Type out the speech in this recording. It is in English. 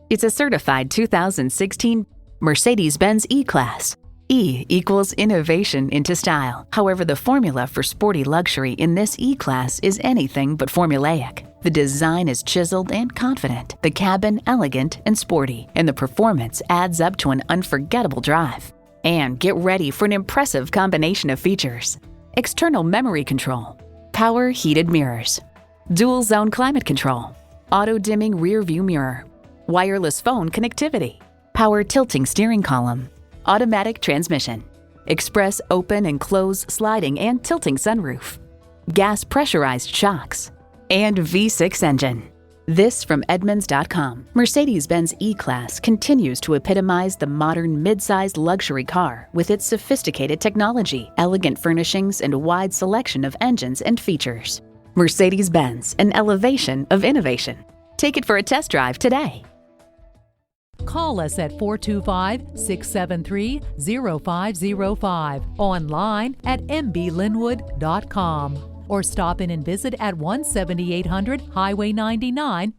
It's a certified 2016 Mercedes-Benz E-Class. E equals innovation into style. However, the formula for sporty luxury in this E-Class is anything but formulaic. The design is chiseled and confident, the cabin elegant and sporty, and the performance adds up to an unforgettable drive. And get ready for an impressive combination of features: external memory control, power heated mirrors, dual zone climate control, auto dimming rear view mirror, wireless phone connectivity, power tilting steering column, automatic transmission, express open and close sliding and tilting sunroof, gas pressurized shocks, and V6 engine. This from Edmunds.com. Mercedes-Benz E-Class continues to epitomize the modern mid-sized luxury car with its sophisticated technology, elegant furnishings, and wide selection of engines and features. Mercedes-Benz, an elevation of innovation. Take it for a test drive today. Call us at 425-673-0505, online at mblynnwood.com, or stop in and visit at 17800 Highway 99,